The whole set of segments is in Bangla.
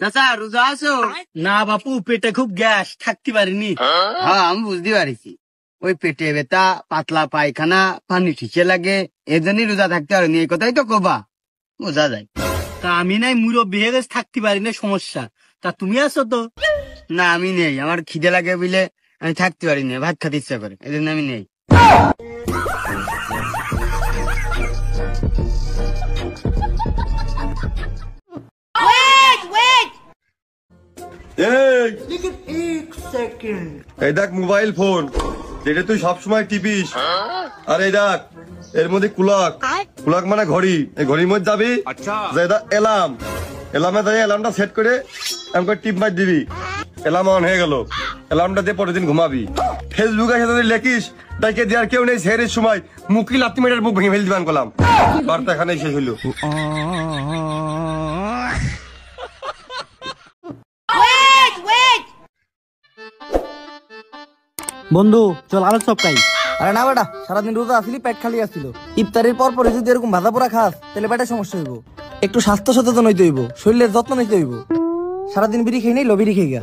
চাচা রোজা আছো? না বাপু, পেটে খুব গ্যাস, থাকতে পারিনি। হ্যাঁ আমি বুঝতে পারিছি, ওই পেটে ব্যথা, পাতলা পায়খানা, পানি ঠিকে লাগে, এজন্যই রোজা থাকতে পারিনি, এই কথাই তো কবা, বোঝা যায়। তা আমি নাই মুরব্বি হয়ে গেছে, থাকতে পারি না, সমস্যা। তা তুমি আছো তো? না আমি নেই, আমার খিদে লাগে বলে আমি থাকতে পারি না, ভাত খেতে ইচ্ছা করে, এই জন্য আমি নেই। এই দেখ মোবাইল ফোন, যেটা তুই সবসময় টিপিস। আর এই দেখ এর মধ্যে কুলাক, কুলাক মানে ঘড়ি, এই ঘড়ির মধ্যে যাবি এলার্ম, এলার্মে যাই এলার্মটা সেট করে এমন করে টিপ মার দিবি, এলার্ম অন হয়ে গেল। এলার্মটা দিয়ে পরের দিন ঘুমাবি। ফেসবুকে সাথে লেখিস তাইকে দেওয়ার কেউ নেই, সেহের সময় মুখি লাত্তি মেটার মুখ ভেঙে ফেলে দিবান করলাম। বার্তা এখানেই শেষ হইল। বন্ধু চল আরো সব খাই। আরে না বেটা, সারাদিন রোজা আসিলি, পেট খালি আসছিল। ইফতারের পর পরে যদি এরকম ভাজা পোড়া খাস তাহলে পেটের সমস্যা হইব। একটু স্বাস্থ্য সচেতন হইতে হইব, শরীরের যত্ন নিতে হইব। সারাদিন বিড়ি খেয়ে নেই, বিড়ি খেয়ে গা।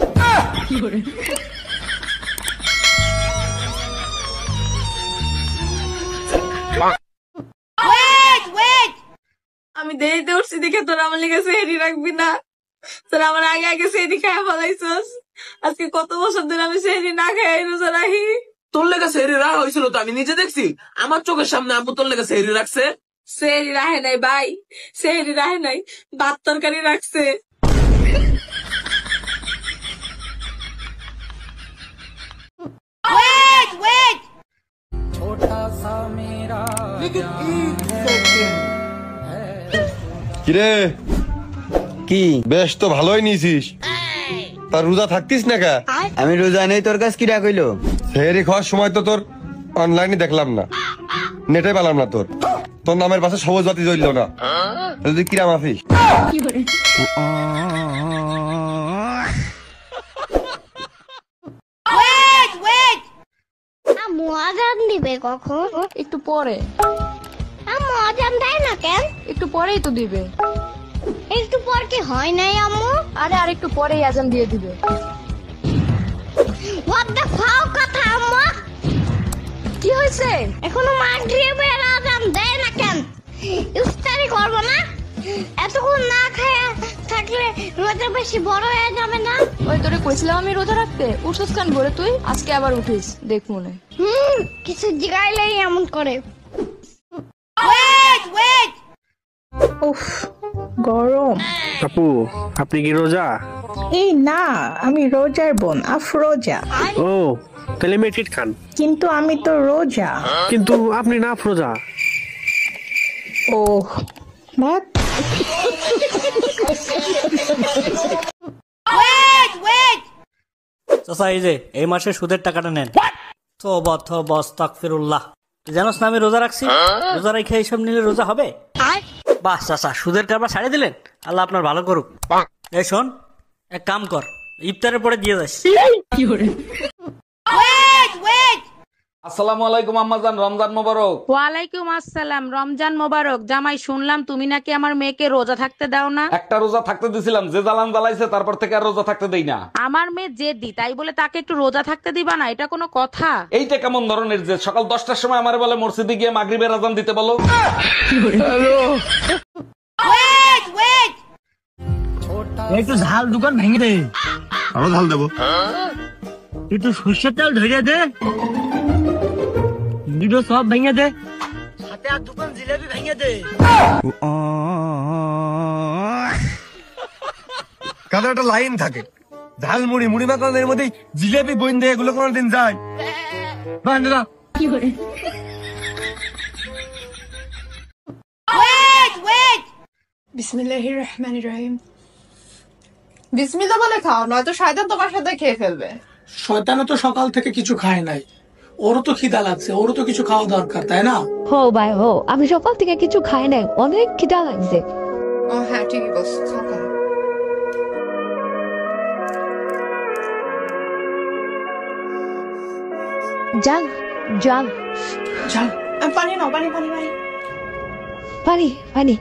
আমি দেরিতে উঠছি দেখে তোরা আমার লিগে সেহরি রাখবি না। তোরা আমার আগে আগে সেহরি খায় ফেলাইছস। আজকে কত বছর ধরে আমি সেহরি না খাই রোজা রাখি। তোর লেগে সেহরি রাখা হয়েছিল তো আমি নিজে দেখছি, আমার চোখের সামনে আম্মু তোর লেগে সেহরি রাখছে। সেহরি রাহে নাই ভাই, সেহরি রাহে নাই, ভাত তরকারি রাখছে। কিরে কি বেশ তো ভালোই নিয়েছিস, তার রোজা থাকতিস না কা? আমি রোজা নেই, তোর কাছে কিরা কইলো? সেহেরি খাওয়ার সময় তো তোর অনলাইনে দেখলাম না, নেটে পেলাম না, তোর তোর নামের পাশে সবুজ বাতি জ্বলল না, তুই কিরাম আছিস? আম্মু আজান দিবে কখন? একটু পরে। আম্মু আজান দেয় না কেন? একটু পরেই তো দিবে। একটু পর কি হয় নাই আম্মু? আরে আর একটু পরেই আজান দিয়ে দিবে। What the fuck কথা আম্মু? কি হয়েছে? এখনো মাগরিবের আজান দেয় না কেন? ইফতারি করবো না? এতক্ষণ না খায়া থাকলে রোজা বেশি বড় হয়ে যাবে না? ওই তোরে কইছিলাম আমি রোজা রাখতে, উঠছস কেন ভোরে তুই? আজকে আবার উঠিস, দেখ মনে। কিছু জিগাইলেই এমন করে। উফ গরম। আপু আপনি কি রোজা? এই না, আমি রোজার বোন আফরোজা। ও তাহলে মেটিট খান। কিন্তু আমি তো রোজা। কিন্তু আপনি না রোজা। ও বাট চাচা এই যে এই মাসের সুদের টাকাটা নেন। তওবা আস্তাগফিরুল্লাহ। তুই জানোস না আমি রোজা রাখছি? রোজা রেখে এইসব নিলে রোজা হবে? বাহ চাচা, সুদের কারবার ছাড়িয়ে দিলেন, আল্লাহ আপনার ভালো করুক। এই শোন, এক কাম কর, ইফতারের পরে দিয়ে যাস। আসসালামু আলাইকুম আম্মাজান, রমজান মোবারক। ওয়ালাইকুম আসসালাম, রমজান মোবারক। জামাই শুনলাম তুমি নাকি আমার মেয়েকে রোজা থাকতে দাও না। একটা রোজা থাকতে দিছিলাম, যে জ্বালান জ্বালাইছে তারপর থেকে আর রোজা থাকতে দেই না। আমার মেয়ে জেদি, তাই বলে তাকে একটু রোজা থাকতে দিবা না? এটা কোনো কথা? এইটা কেমন ধরনের যে সকাল 10টার সময় আমারে বলে মসজিদে গিয়ে মাগরিবের আজান দিতে বলো। একটু ঝাল দোকান ভেঙে দে। আরো ঝাল দেবো। একটু সর্ষের তেল ধরে দে, দুটো সব ভেঙে দে, সাথে আর দোকান জিলেবি ভেঙে দে। কারণ একটা লাইন থাকে, ঝালমুড়ি মুড়ি মাখানোর মধ্যে জিলেপি বইন দেয়, এগুলো কোনোদিন যায়? বিসমিল্লাহির রহমানির রহিম। বিসমিল্লাহ বলে খাও, নয়তো শয়তান তোমার সাথে খেয়ে ফেলবে। শয়তানও তো সকাল থেকে কিছু খায় নাই, ওরও তো খিদা লাগছে, ওরও তো কিছু খাওয়া দরকার, তাই না? হো ভাই হো, আমি সকাল থেকে কিছু খাই নাই, অনেক খিদা লাগছে। ও হ্যাঁ ঠিকই বলছো, খাও খাও। জাল জাল পানি নাও, পানি পানি পানি পানি পানি।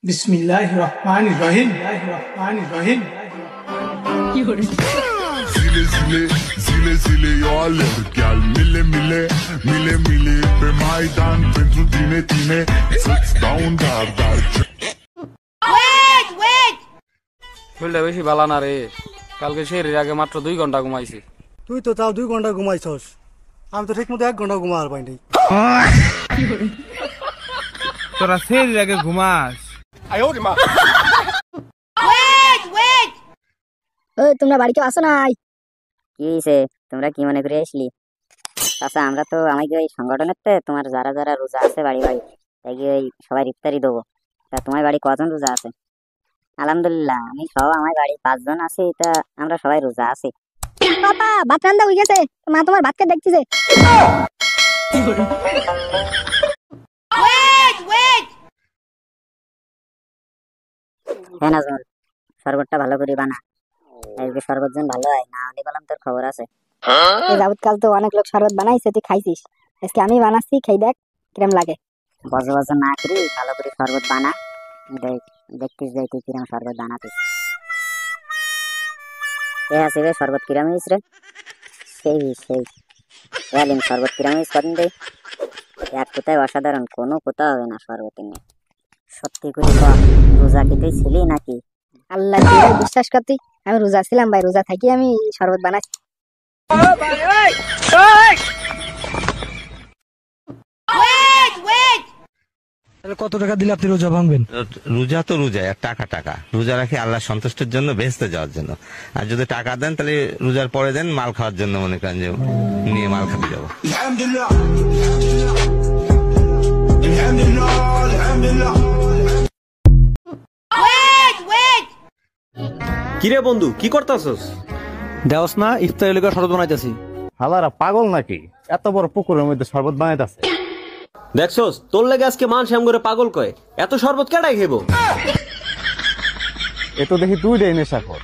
बिस्मिल्लाहिर रहमानिर रहीम रहीम Zile zile, zile zile, eu alerg Iar mile mile, mile mile Pe Maidan pentru tine, tine Să-ți dau un dar, dar শরীরটা বেশি ভালো না রে কালকে শরীরের আগে মাত্র 2 ঘন্টা ঘুমাইছি তুই তো তাও 2 ঘন্টা ঘুমাইছস আমি তো ঠিক মতো 1 ঘন্টা ঘুমার পাই নাই তোরা শরীরের আগে ঘুমাস ওই তোমরা বাড়ি কেউ আসো নাই কি হইছে তোমরা কি মনে করে আসলি চাচা আমরা তো আমাকে ওই সংগঠনেতে তোমার যারা যারা রোজা আছে বাড়ি বাড়ি তাই ওই সবাই ইফতারি দেবো তা তোমার বাড়ি কজন রোজা আছে আলহামদুলিল্লাহ আমি সব আমার বাড়ি 5 জন আছি তা আমরা সবাই রোজা আছি পাপা ভাত রান্না হয়ে গেছে মা তোমার ভাতকে দেখতেছে হ্যাঁ নাজমুল শরবতটা ভালো করে বানা আজকে শরবত যেন ভালো হয় না হলে বললাম তোর খবর আছে এই যাবত কাল তো অনেক লোক শরবত বানাইছে তুই খাইছিস আজকে আমি বানাচ্ছি খাই দেখ কিরম লাগে বজ বজ না করি ভালো করে শরবত বানা দেখ দেখতিস যাই তুই কিরম শরবত বানাতিস এ আসবে শরবত কিরম হইছ রে সেই এলিম শরবত কিরম হইছ কদিন দে এক কোথায় অসাধারণ কোনো কোথাও হবে না শরবত নিয়ে সত্যি করে কর রোজা কি তুই ছিলি নাকি আল্লাহ বিশ্বাস কর তুই আমি রোজা ছিলাম ভাই রোজা থাকি আমি শরবত বানাচ্ছি কত টাকা দিলে আপনি রোজা ভাঙবেন রোজা তো রোজা টাকা টাকা রোজা রাখি আল্লাহ সন্তুষ্টের জন্য বেহেশতে যাওয়ার জন্য আর যদি টাকা দেন তাহলে রোজার পরে দেন মাল খাওয়ার জন্য মনে করেন যে নিয়ে মাল খেতে যাবো কিরে বন্ধু কি করতাছস দেওস না ইফতার এলাকা শরবত বানাইতেছি হালারা পাগল নাকি এত বড় পুকুরের মধ্যে শরবত বানাইতাছে দেখছস তোর লাগে আজকে মান শ্যাম করে পাগল কয় এত শরবত কেডাই খাইবো এ তো দেখি তুই নেশা কর